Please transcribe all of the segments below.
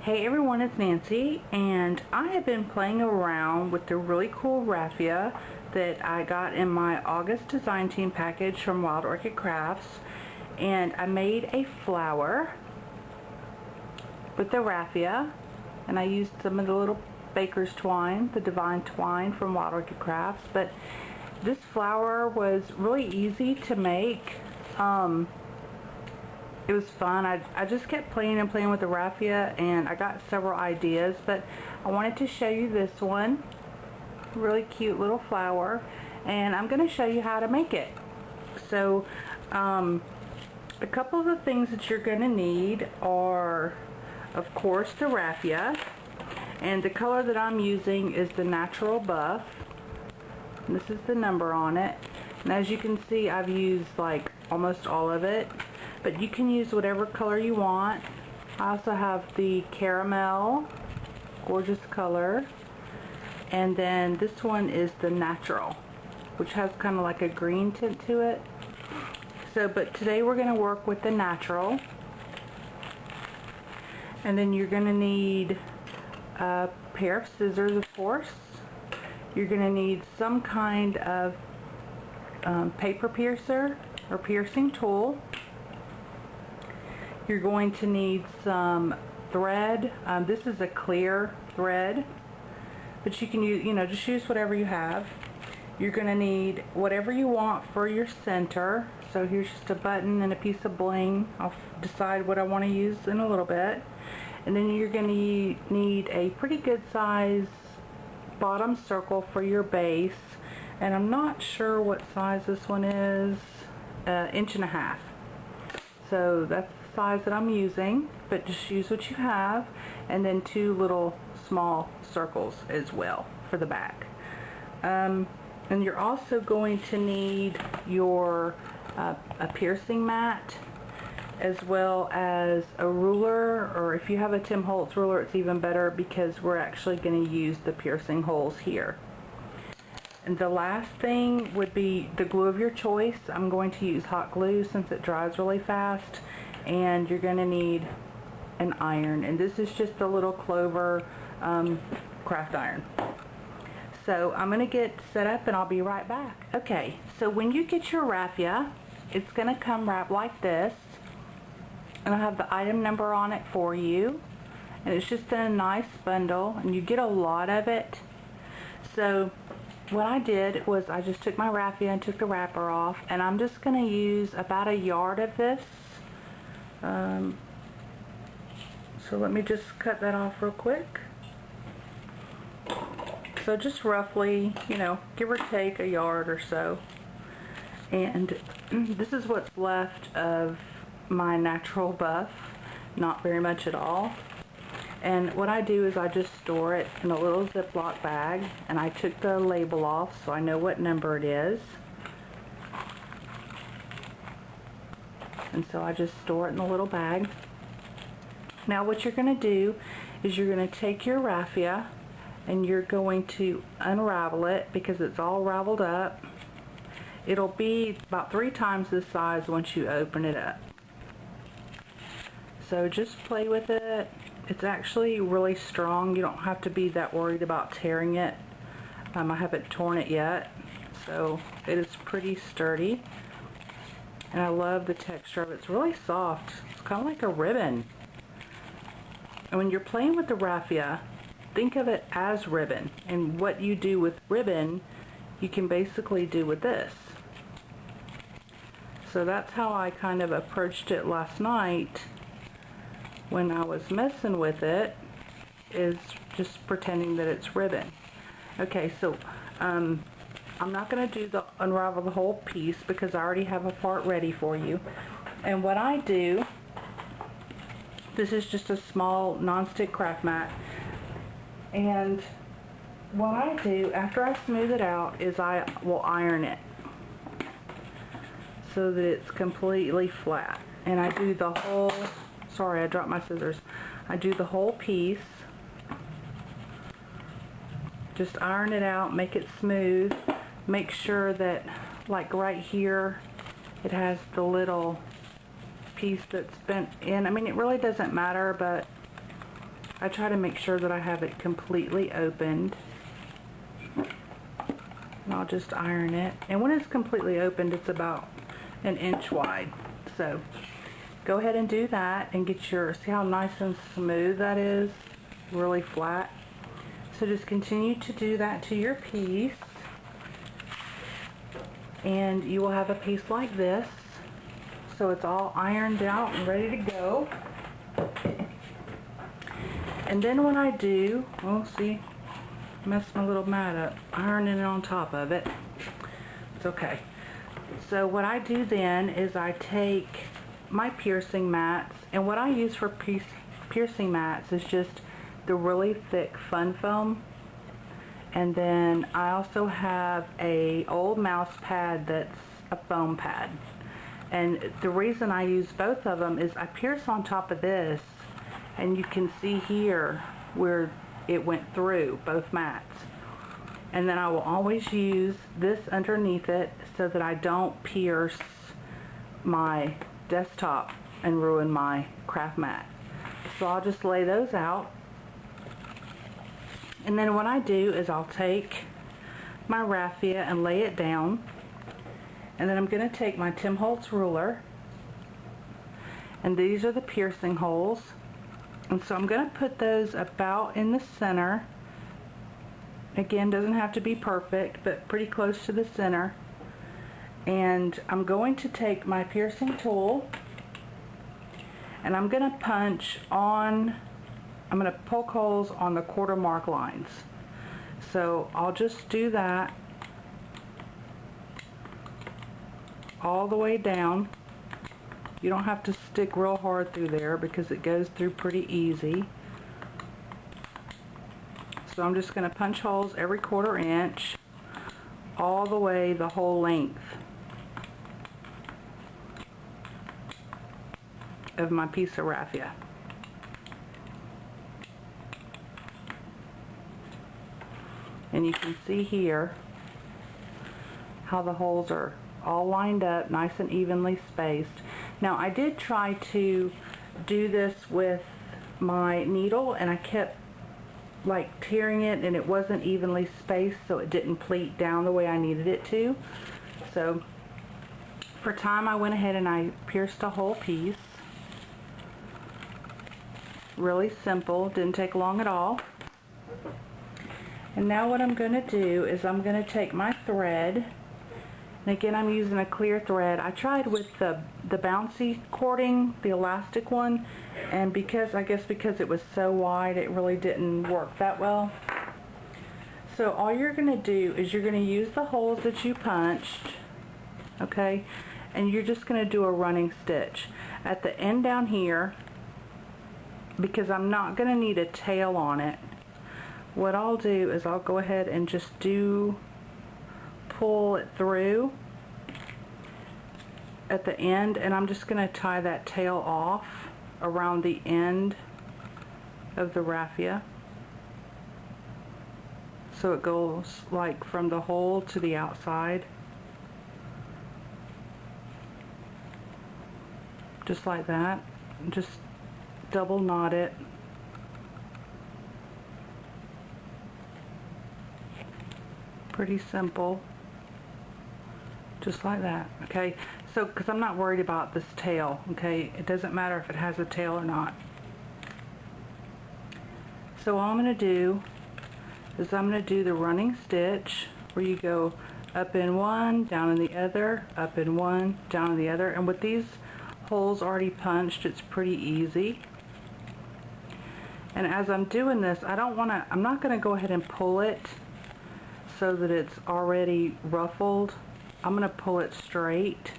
Hey everyone, it's Nancy, and I have been playing around with the really cool raffia that I got in my August design team package from Wild Orchid Crafts, and I made a flower with the raffia, and I used some of the little baker's twine, the divine twine from Wild Orchid Crafts. But this flower was really easy to make. It was fun. I just kept playing and playing with the raffia, and I got several ideas, but I wanted to show you this one. Really cute little flower, and I'm going to show you how to make it. So a couple of the things that you're going to need are, of course, the raffia, and the color that I'm using is the natural buff. And this is the number on it, and as you can see, I've used like almost all of it, but you can use whatever color you want. I also have the caramel, gorgeous color, and then this one is the natural, which has kind of like a green tint to it. So, but today we're going to work with the natural. And then you're going to need a pair of scissors, of course. You're going to need some kind of paper piercer or piercing tool. You're going to need some thread. This is a clear thread, but you can use, just use whatever you have. You're going to need whatever you want for your center. So here's just a button and a piece of bling. I'll decide what I want to use in a little bit. And then you're going to need a pretty good size bottom circle for your base. And I'm not sure what size this one is, 1.5 inches. So that's the size that I'm using, but just use what you have. And then 2 little small circles as well for the back. And you're also going to need your a piercing mat, as well as a ruler, or if you have a Tim Holtz ruler, it's even better because we're actually going to use the piercing holes here. And the last thing would be the glue of your choice. I'm going to use hot glue since it dries really fast. And you're going to need an iron, and this is just a little Clover craft iron. So I'm going to get set up and I'll be right back. Okay, so when you get your raffia, it's going to come wrapped like this, and I have the item number on it for you, and it's just in a nice bundle, and you get a lot of it. So what I did was I just took my raffia and took the wrapper off, and I'm just going to use about 1 yard of this. So let me just cut that off real quick. So just roughly, give or take 1 yard or so. And this is what's left of my natural buff. Not very much at all. And what I do is I just store it in a little Ziploc bag, and I took the label off so I know what number it is. And so I just store it in a little bag. Now what you're going to do is you're going to take your raffia and you're going to unravel it because it's all raveled up. It'll be about 3 times this size once you open it up. So just play with it. It's actually really strong. You don't have to be that worried about tearing it. I haven't torn it yet, so it is pretty sturdy. And I love the texture of it. It's really soft. It's kind of like a ribbon. And when you're playing with the raffia, think of it as ribbon. And what you do with ribbon, you can basically do with this. So that's how I kind of approached it last night when I was messing with it, is just pretending that it's ribbon. Okay, so I'm not going to do the unravel the whole piece because I already have a part ready for you. And what I do, this is just a small non-stick craft mat, and what I do after I smooth it out is I will iron it so that it's completely flat. And I do the whole, sorry I dropped my scissors, I do the whole piece. Just iron it out, make it smooth. Make sure that, like right here, it has the little piece that's bent in. I mean, it really doesn't matter, but I try to make sure that I have it completely opened. And I'll just iron it. And when it's completely opened, it's about an inch wide. So go ahead and do that and get your, see how nice and smooth that is? Really flat. So just continue to do that to your piece. And you will have a piece like this. So it's all ironed out and ready to go. And then what I do, oh see, messed my little mat up, ironing it on top of it. It's okay. So what I do then is I take my piercing mats, and what I use for piercing mats is just the really thick fun foam. And then I also have a old mouse pad that's a foam pad. And the reason I use both of them is I pierce on top of this, and you can see here where it went through both mats. And then I will always use this underneath it so that I don't pierce my desktop and ruin my craft mat. So I'll just lay those out. And then what I do is I'll take my raffia and lay it down. And then I'm going to take my Tim Holtz ruler. And these are the piercing holes. And so I'm going to put those about in the center. Again, doesn't have to be perfect, but pretty close to the center. And I'm going to take my piercing tool, and I'm going to punch on, I'm going to poke holes on the quarter mark lines. So I'll just do that all the way down. You don't have to stick real hard through there because it goes through pretty easy. So I'm just going to punch holes every 1/4 inch all the way the whole length of my piece of raffia. And you can see here how the holes are all lined up, nice and evenly spaced. Now I did try to do this with my needle, and I kept like tearing it, and it wasn't evenly spaced, so it didn't pleat down the way I needed it to. So for time I went ahead and I pierced a whole piece. Really simple, didn't take long at all. And now what I'm going to do is I'm going to take my thread, and again I'm using a clear thread. I tried with the bouncy cording, the elastic one, and I guess because it was so wide it really didn't work that well. So all you're going to do is you're going to use the holes that you punched, okay, and you're just going to do a running stitch at the end down here, because I'm not going to need a tail on it. What I'll do is I'll go ahead and just pull it through at the end, and I'm just going to tie that tail off around the end of the raffia, so it goes like from the hole to the outside, just like that. Just double knot it. Pretty simple, just like that. Okay, so because I'm not worried about this tail, okay, it doesn't matter if it has a tail or not. So all I'm going to do is I'm going to do the running stitch where you go up in one, down in the other, up in one, down in the other, and with these holes already punched, it's pretty easy. And as I'm doing this, I'm not going to go ahead and pull it so that it's already ruffled. I'm going to pull it straight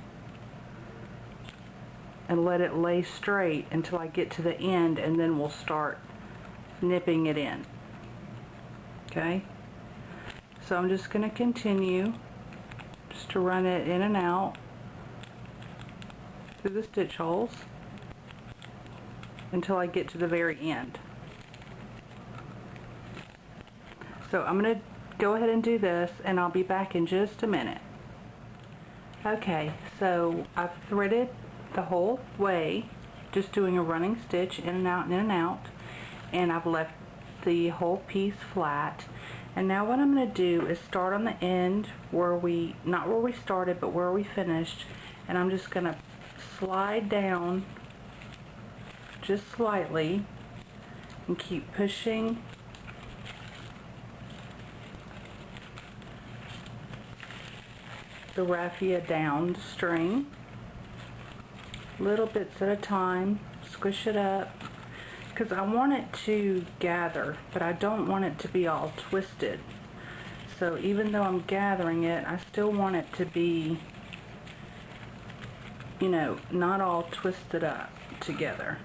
and let it lay straight until I get to the end, and then we'll start nipping it in. Okay? So I'm just going to continue just to run it in and out through the stitch holes until I get to the very end. So I'm going to go ahead and do this, and I'll be back in just a minute. Okay, so I've threaded the whole way, just doing a running stitch in and out and in and out. and I've left the whole piece flat. And now what I'm going to do is start on the end where we, not where we started, but where we finished, and I'm just going to slide down just slightly and keep pushing the raffia down the string, little bits at a time. Squish it up, because I want it to gather, but I don't want it to be all twisted. So even though I'm gathering it, I still want it to be, you know, not all twisted up together.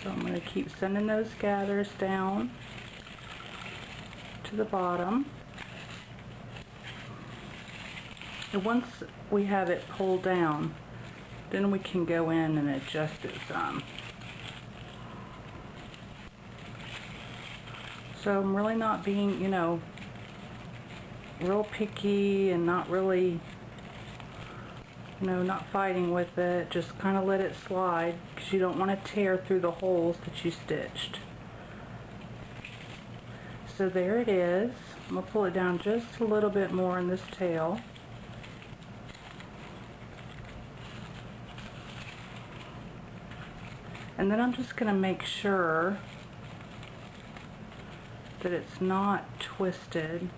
So I'm going to keep sending those gathers down to the bottom. And once we have it pulled down, then we can go in and adjust it some. So I'm really not being, you know, real picky, and not really, you know, not fighting with it. Just kind of let it slide, because you don't want to tear through the holes that you stitched. So there it is. I'm going to pull it down just a little bit more in this tail. And then I'm just going to make sure that it's not twisted.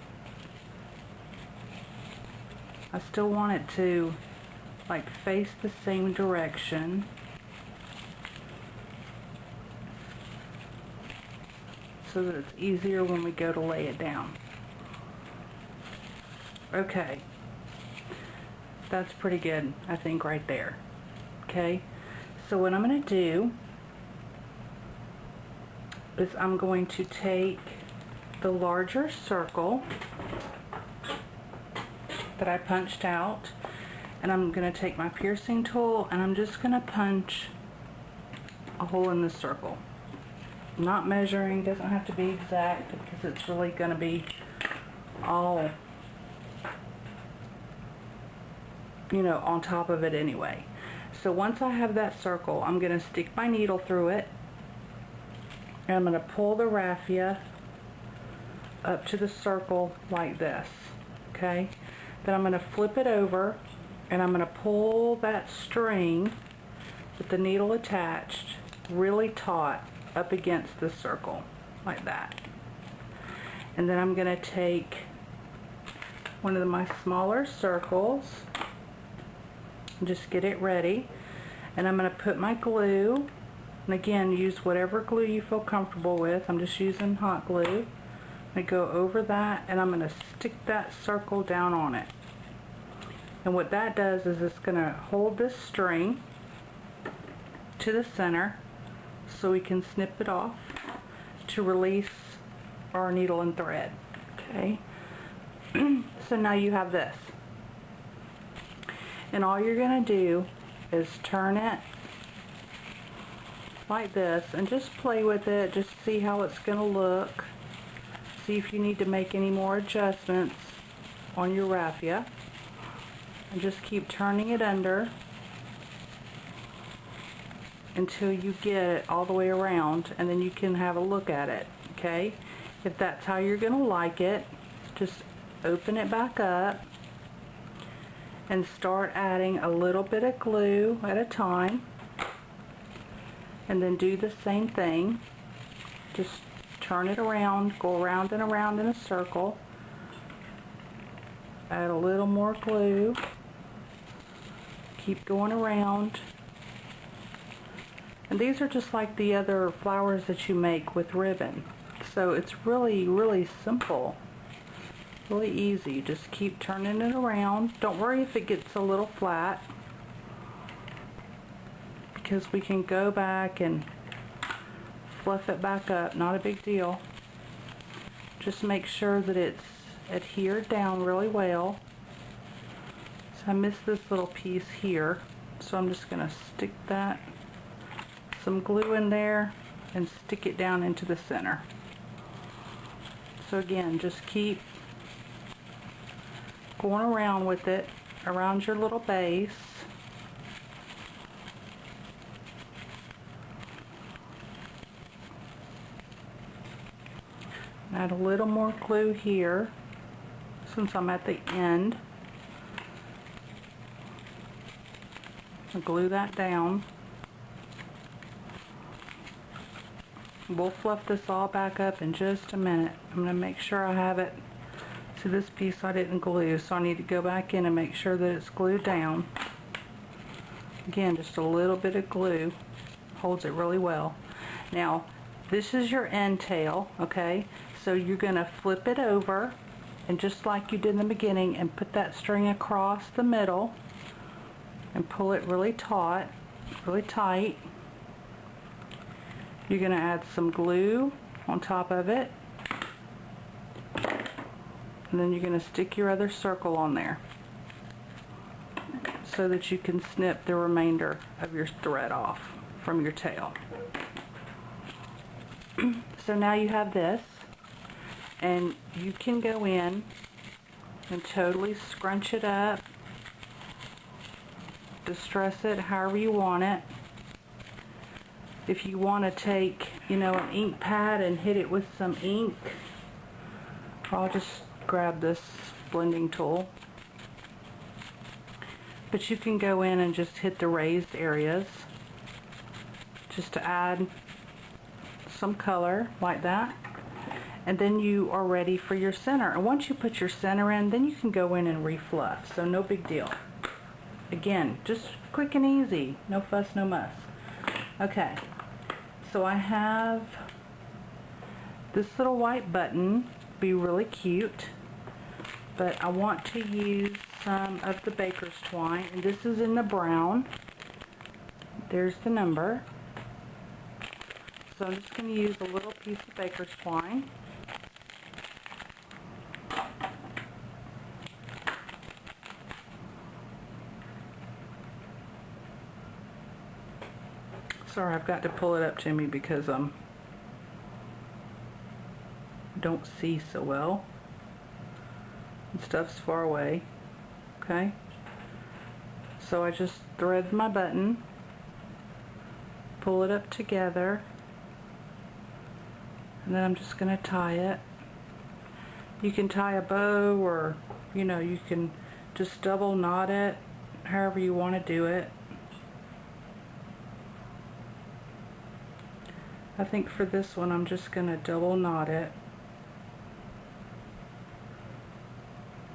I still want it to like face the same direction. So that it's easier when we go to lay it down. Okay. That's pretty good, I think, right there. Okay. So what I'm going to do is I'm going to take the larger circle that I punched out, and I'm going to take my piercing tool, and I'm just going to punch a hole in the circle. I'm not measuring, doesn't have to be exact, because it's really going to be all, you know, on top of it anyway. So once I have that circle, I'm going to stick my needle through it, and I'm going to pull the raffia up to the circle like this, okay? Then I'm going to flip it over, and I'm going to pull that string with the needle attached really taut up against the circle, like that. And then I'm going to take one of my smaller circles and just get it ready, and I'm going to put my glue, and again, use whatever glue you feel comfortable with. I'm just using hot glue. I go over that, and I'm going to stick that circle down on it. And what that does is it's going to hold this string to the center so we can snip it off to release our needle and thread. Okay. So now you have this. And all you're going to do is turn it like this and just play with it, just see how it's going to look. See if you need to make any more adjustments on your raffia. And just keep turning it under until you get it all the way around, and then you can have a look at it, okay? If that's how you're going to like it, just open it back up and start adding a little bit of glue at a time, and then do the same thing. Just turn it around, go around and around in a circle, add a little more glue, keep going around. And these are just like the other flowers that you make with ribbon. So it's really, really simple. Really easy. Just keep turning it around. Don't worry if it gets a little flat, because we can go back and fluff it back up. Not a big deal. Just make sure that it's adhered down really well. So I missed this little piece here, so I'm just going to stick that, some glue in there, and stick it down into the center. So again, just keep going around with it around your little base. Add a little more glue here since I'm at the end. I'll glue that down. We'll fluff this all back up in just a minute. I'm going to make sure I have it. See, this piece I didn't glue, so I need to go back in and make sure that it's glued down. Again, just a little bit of glue holds it really well. Now, this is your end tail, okay? So you're going to flip it over, and just like you did in the beginning, and put that string across the middle and pull it really taut, really tight. You're going to add some glue on top of it, and then you're going to stick your other circle on there so that you can snip the remainder of your thread off from your tail. So now you have this, and you can go in and totally scrunch it up, distress it however you want it. If you want to take, you know, an ink pad and hit it with some ink, I'll just grab this blending tool. But you can go in and just hit the raised areas just to add some color like that. And then you are ready for your center. And once you put your center in, then you can go in and refluff. So no big deal. Again, just quick and easy. No fuss, no muss. Okay. So I have this little white button, be really cute, but I want to use some of the baker's twine, and this is in the brown. There's the number. So I'm just going to use a little piece of baker's twine. Sorry, I've got to pull it up to me because don't see so well. And stuff's far away. Okay. So I just thread my button, pull it up together, and then I'm just going to tie it. You can tie a bow, or you know, you can just double knot it, however you want to do it. I think for this one I'm just going to double knot it.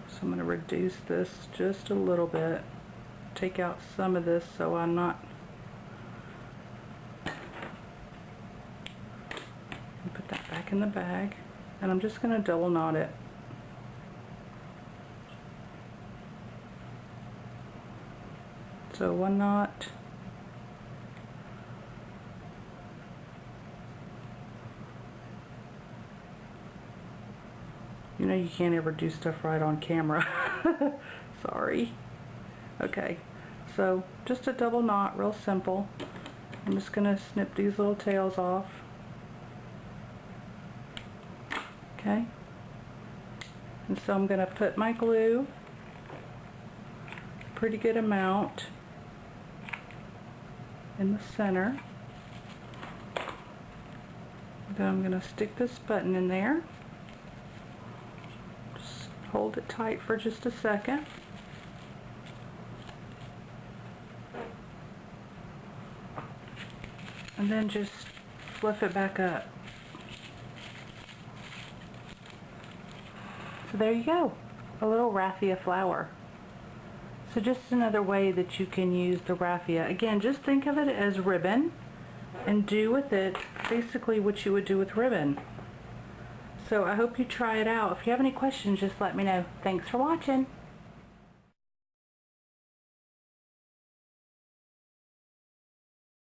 So I'm going to reduce this just a little bit. Take out some of this so I'm not... Put that back in the bag. And I'm just going to double knot it. So one knot. You know you can't ever do stuff right on camera. Sorry. Okay, so just a double knot, real simple. I'm just going to snip these little tails off. Okay. And so I'm going to put my glue, pretty good amount, in the center. Then I'm going to stick this button in there. Hold it tight for just a second. And then just fluff it back up. So there you go, a little raffia flower. So just another way that you can use the raffia. Again, just think of it as ribbon and do with it basically what you would do with ribbon. So I hope you try it out. If you have any questions, just let me know. Thanks for watching.